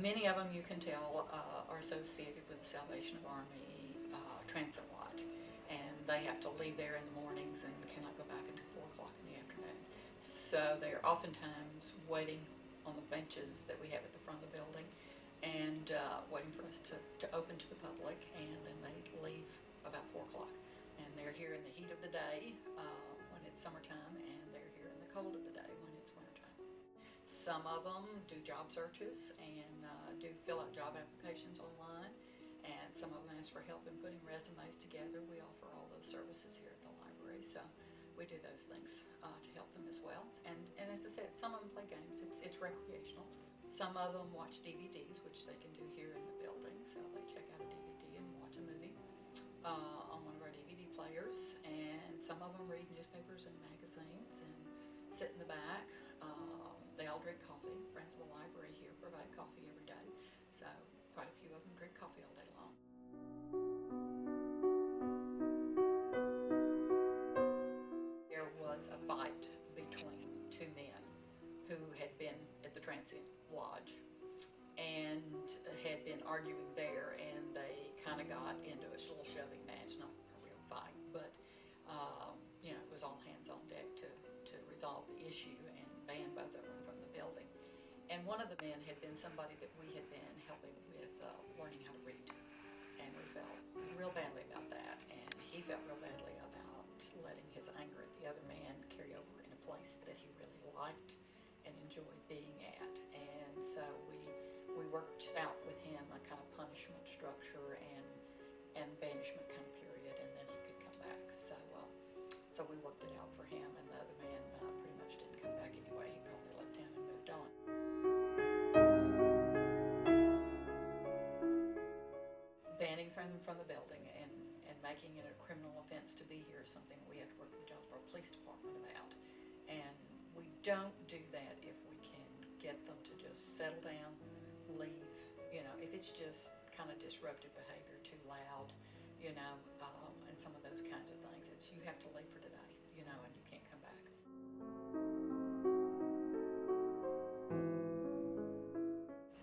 Many of them, you can tell, are associated with the Salvation Army Transit Lodge, and they have to leave there in the mornings and cannot go back until 4 o'clock in the afternoon. So they are oftentimes waiting on the benches that we have at the front of the building and waiting for us to open to the public, and then they leave about 4 o'clock. And they're here in the heat of the day when it's summertime, and they're here in the cold of the day when it's wintertime. Some of them do job searches and do fill out job applications online, and some of them ask for help in putting resumes together. We offer all those services here at the library, so we do those things to help them as well. And as I said, some of them play games. It's recreational. Some of them watch DVDs, which they can do here in the building. So they check out a DVD and watch a movie on one of our DVD players. And some of them read newspapers and magazines and sit in the back. They all drink coffee. Friends of the library here provide coffee every day. So quite a few of them drink coffee all day long. There was a fight between two men who had been at the transient lodge and had been arguing there, and they kind of got into a little shoving match, not a real fight, but it was all hands on deck to resolve the issue and ban both of them from the building. And one of the men had been somebody that we had been helping with learning how to read, and we felt real badly about that, and he felt real badly about letting his anger at the other man carry over in a place that he really liked and enjoyed being at. And so we worked out with him a kind of punishment structure and banishment kind of period, and then he could come back. So we worked it out for him, and the other man pretty much didn't come back anyway. He probably left town and moved on. Banning from the building and making it a criminal offense to be here is something we have to work with the Jonesboro Police Department about. And we don't do that if we can get them to just settle down, leave. If it's just kind of disruptive behavior, too loud, and some of those kinds of things, you have to leave for today, and you can't come back.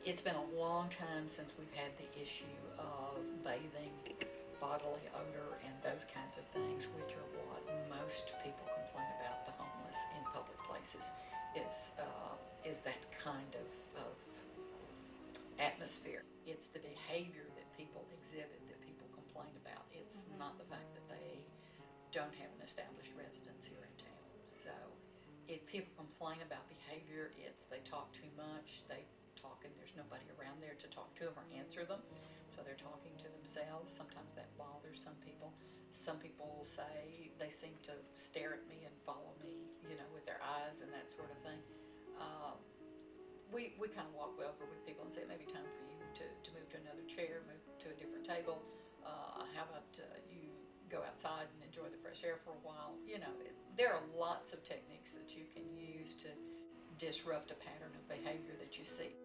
It's been a long time since we've had the issue of bathing, bodily odor, and those kinds of things, which are what most people complain about the homeless in public places, is that kind of atmosphere. It's the behavior that people exhibit that people complain about. It's not the fact that they don't have an established residence here in town. So if people complain about behavior, it's they talk too much, they talk and there's nobody around there to talk to them or answer them. So they're talking to themselves. Sometimes that bothers some people. Some people say they seem to stare at me and follow me, with their eyes and that sort of thing. We kind of walk over with people and say it may be time for you to move to another chair, move to a different table. How about you go outside and enjoy the fresh air for a while? There are lots of techniques that you can use to disrupt a pattern of behavior that you see.